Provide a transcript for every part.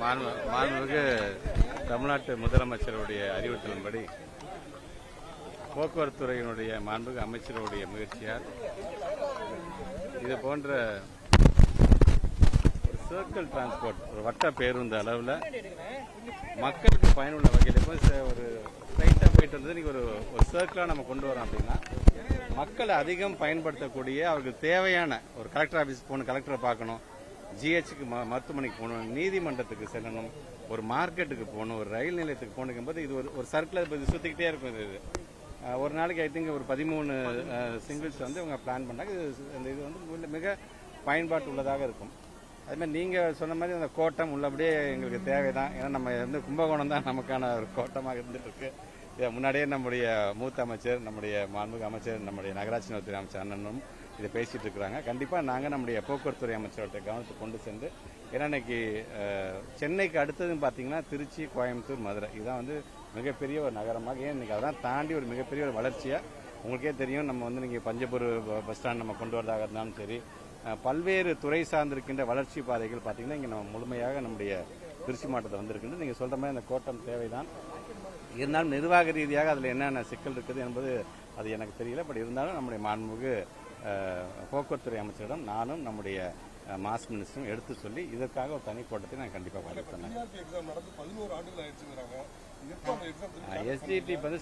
மாண்புமிகு தமிழ்நாட்டு முதலமைச்சருடைய அறிவுறுத்தலின்படி போக்குவரத்து துறையினுடைய மாண்புமிகு அமைச்சருடைய முயற்சியால் இது போன்ற ஒரு சர்க்கிள் டிரான்ஸ்போர்ட், ஒரு வட்ட பேருந்து அளவில் மக்களுக்கு பயனுள்ள வகையில் இப்போ ஒரு ஸ்ட்ரைட்டாக போயிட்டு இருந்தது இன்னைக்கு ஒரு சர்க்கிளாக நம்ம கொண்டு வரோம் அப்படின்னா மக்களை அதிகம் பயன்படுத்தக்கூடிய அவருக்கு தேவையான ஒரு கலெக்டர் ஆஃபீஸ் போகணும், கலெக்டரை பார்க்கணும், ஜிஹெச்சுக்கு மருத்துவமனைக்கு போகணும், நீதிமன்றத்துக்கு செல்லணும், ஒரு மார்க்கெட்டுக்கு போகணும், ஒரு ரயில் நிலையத்துக்கு போகணும் போது இது ஒரு சர்க்கிள் இப்போ சுற்றிக்கிட்டே இருக்கும். இது ஒரு நாளைக்கு ஐ திங்க் ஒரு 13 சிங்கிள்ஸ் வந்து இவங்க பிளான் பண்ணாங்க. இது வந்து மிக பயன்பாட்டு உள்ளதாக இருக்கும். அதுமாதிரி நீங்கள் சொன்ன மாதிரி அந்த கோட்டம் உள்ளபடியே எங்களுக்கு தேவைதான். ஏன்னா நம்ம வந்து கும்பகோணம் தான் நமக்கான ஒரு கோட்டமாக இருந்துட்டு இருக்கு. இதை முன்னாடியே நம்முடைய மூத்த அமைச்சர், நம்முடைய மாண்புமிகு அமைச்சர், நம்முடைய நகராட்சி நலத்துறை அமைச்சர் அண்ணனும் இதை பேசிட்டு இருக்கிறாங்க. கண்டிப்பாக நாங்கள் நம்முடைய போக்குவரத்துறை அமைச்சரோட கவனத்துக்கு கொண்டு சென்று, ஏன்னா இன்னைக்கு சென்னைக்கு அடுத்ததுன்னு பார்த்தீங்கன்னா திருச்சி, கோயம்புத்தூர், மதுரை இதுதான் வந்து மிகப்பெரிய ஒரு நகரமாக, ஏன் இன்னைக்கு அதான் தாண்டி ஒரு மிகப்பெரிய ஒரு வளர்ச்சியாக உங்களுக்கே தெரியும். நம்ம வந்து நீங்கள் பஞ்சப்பூர் பஸ் ஸ்டாண்ட் நம்ம கொண்டு வரதாக இருந்தாலும் சரி, பல்வேறு துறை சார்ந்திருக்கின்ற வளர்ச்சி பாதைகள் பார்த்தீங்கன்னா இங்கே நம்ம முழுமையாக நம்முடைய திருச்சி மாவட்டத்தில் வந்திருக்கின்றது. நீங்கள் சொல்கிற மாதிரி அந்த கோட்டம் தேவைதான். இருந்தாலும் நிர்வாக ரீதியாக அதில் என்னென்ன சிக்கல் இருக்குது என்பது அது எனக்கு தெரியல. பட் இருந்தாலும் நம்முடைய மாண்புமிகு போக்குவரத்துறை அமைச்சரிடம் நானும் நம்முடைய மாஸ் மினிஸ்டரும் எடுத்து சொல்லி இதற்காக ஒரு தனி கோட்டத்தை நான் கண்டிப்பாக வலியுறுத்தினேன். எஸ்டிடி வந்து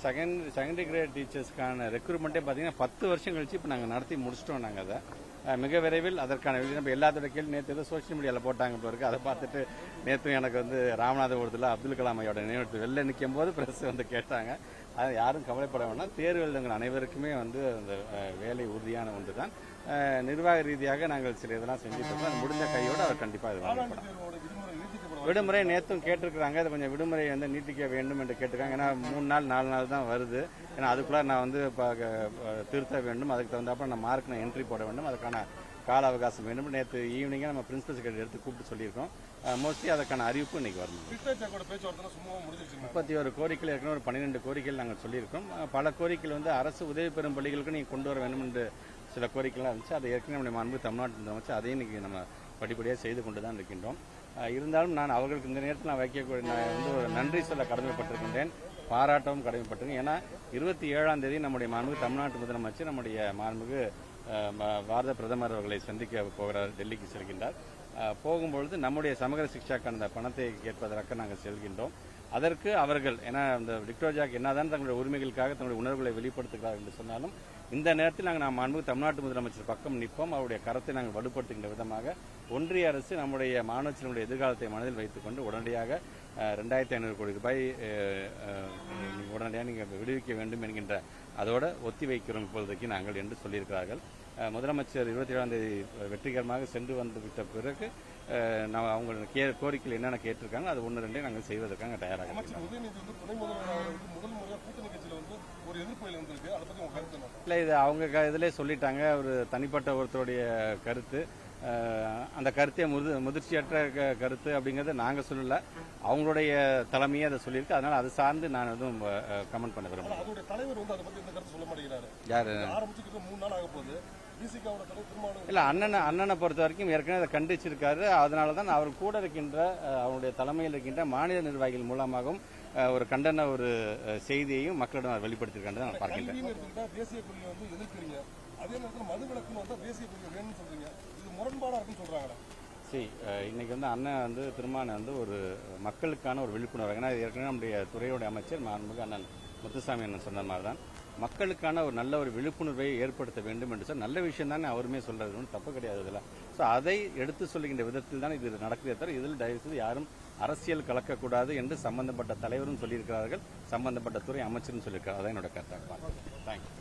செகண்டரி கிரேட் டீச்சர்ஸ்க்கான ரெக்ரூட்மெண்ட்டே பார்த்தீங்கன்னா 10 வருஷம் கழிச்சு இப்போ நாங்கள் நடத்தி முடிச்சிட்டோம். நாங்கள் அதை மிக விரைவில் அதற்கான நம்ம எல்லாத்தோட கேள்வி நேற்று ஏதோ சோசியல் மீடியாவில் போட்டாங்க இப்போ இருக்கு. அதை பார்த்துட்டு நேற்று எனக்கு வந்து ராமநாதபுரத்தில் அப்துல் கலாம் ஐயோட நினைவு வெளில நிற்கும் போது பிரஸ் வந்து கேட்டாங்க. அதை யாரும் கவலைப்பட வேண்டாம். தேர்வு எழுதுங்கள் அனைவருக்குமே வந்து அந்த வேலை உறுதியான ஒன்று தான். நிர்வாக ரீதியாக நாங்கள் சில இதெல்லாம் செஞ்சுட்டு இருக்கோம். முடிஞ்ச கையோடு அவர் கண்டிப்பாக இது வாங்கப்படும். விடுமுறை நேற்றும் கேட்டிருக்கிறாங்க. அது கொஞ்சம் விடுமுறை வந்து நீட்டிக்க வேண்டும் என்று கேட்டிருக்காங்க. ஏன்னா 3 நாள் 4 நாள் தான் வருது. ஏன்னா அதுக்குள்ள நான் வந்து திருத்த வேண்டும், அதுக்கு தகுந்தாப்ப நான் மார்க் நான் என்ட்ரி போட வேண்டும், அதுக்கான கால அவகாசம் வேண்டும். நேற்று ஈவினிங்காக நம்ம பிரின்சிபல் செக்ரட்டரி எடுத்து கூப்பிட்டு சொல்லியிருக்கோம். மோஸ்ட்லி அதற்கான அறிவிப்பு இன்னைக்கு வரணும். 31 கோரிக்கைகள் ஏற்கனவே ஒரு 12 கோரிக்கைகள் நாங்கள் சொல்லியிருக்கோம். பல கோரிக்கைகள் வந்து அரசு உதவி பெறும் பள்ளிகளுக்கு நீங்கள் கொண்டு வர வேண்டும் என்று சில கோரிக்கைலாம் இருந்துச்சு. அதை ஏற்கனவே நம்முடைய மாண்பு தமிழ்நாட்டில் முதலமைச்சர் அதையும் இன்னைக்கு நம்ம படிப்படியாக செய்து கொண்டு தான் இருக்கின்றோம். இருந்தாலும் நான் அவர்களுக்கு இந்த நேரத்தில் நான் வைக்கக்கூடிய நான் வந்து ஒரு நன்றி சொல்ல கடமைப்பட்டிருக்கின்றேன், பாராட்டவும் கடமைப்பட்டிருக்கேன். ஏன்னா 27ஆம் தேதி நம்முடைய மாண்புமிகு தமிழ்நாட்டு முதலமைச்சர் நம்முடைய மாண்புமிகு பாரத பிரதமர் அவர்களை சந்திக்க போகிறார், டெல்லிக்கு செல்கின்றார். போகும்பொழுது நம்முடைய சமகர சிக்ஷாக்கான அந்த பணத்தை கேட்பதற்காக நாங்கள் செல்கின்றோம். அதற்கு அவர்கள் ஏன்னா இந்த விக்டோரியாக்கு என்னதான் தங்களுடைய உரிமைகளுக்காக தங்களுடைய உணர்வுகளை வெளிப்படுத்துகிறார்கள் என்று சொன்னாலும் இந்த நேரத்தில் நாங்கள் மாண்புமிகு தமிழ்நாட்டு முதலமைச்சர் பக்கம் நிற்போம். அவருடைய கருத்தை நாங்கள் வலுப்படுத்துகின்ற விதமாக ஒன்றிய அரசு நம்முடைய மாணவர்களுடைய எதிர்காலத்தை மனதில் வைத்துக் கொண்டு உடனடியாக 2500 கோடி ரூபாய் உடனடியாக நீங்கள் விடுவிக்க வேண்டும் என்கின்ற அதோட ஒத்தி வைக்கிறோம் இப்பொழுதைக்கு நாங்கள் என்று சொல்லியிருக்கிறார்கள். முதலமைச்சர் 27ஆம் தேதி வெற்றிகரமாக சென்று வந்துவிட்ட பிறகு அவங்க கோரிக்கைகள் என்னென்ன கேட்டிருக்காங்க அது 1-2 நாங்கள் செய்வதற்காக தயாராக இல்லை. இது அவங்க இதிலே சொல்லிட்டாங்க. ஒரு தனிப்பட்ட ஒருத்தருடைய கருத்து, அந்த கருத்தை முதிர்ச்சியற்ற கருத்து அப்படிங்கறத நாங்க சொல்லல, அவங்களுடைய தலைமையே அதை சொல்லியிருக்கு. அதனால அதை சார்ந்து நான் எதுவும் கமெண்ட் பண்ண விரும்புறேன். யாரு இல்ல அண்ணனை பொறுத்த வரைக்கும் ஏற்கனவே அதை கண்டிச்சிருக்காரு. அதனாலதான் அவர் கூட இருக்கின்ற அவருடைய தலைமையில் இருக்கின்ற மாநில நிர்வாகிகள் மூலமாகவும் ஒரு கண்டன ஒரு செய்தியையும் மக்களிடம் வெளிப்படுத்தியிருக்காங்க நான் பார்க்கின்றேன். இன்னைக்கு வந்து அண்ணன் வந்து திருமாவளவன் வந்து ஒரு மக்களுக்கான ஒரு விழிப்புணர்வு, ஏன்னா ஏற்கனவே நம்முடைய துறையோட அமைச்சர் மாண்புமிகு அண்ணன் முத்துசாமி அண்ணன் சொன்ன மாதிரி தான் மக்களுக்கான ஒரு நல்ல ஒரு விழிப்புணர்வை ஏற்படுத்த வேண்டும் என்று சொன்ன நல்ல விஷயம் தானே அவருமே சொல்றது, ஒன்றும் தப்பு கிடையாது. இதில் ஸோ அதை எடுத்து சொல்லுகின்ற விதத்தில் தான் இது நடக்கிறதே தவிர இதில் தயவுசெய்து யாரும் அரசியல் கலக்கக்கூடாது என்று சம்பந்தப்பட்ட தலைவரும் சொல்லியிருக்கிறார்கள், சம்பந்தப்பட்ட துறை அமைச்சரும் சொல்லியிருக்கிறார். அதான் என்னோட கருத்தாக பார்க்கிறேன். தேங்க்யூ.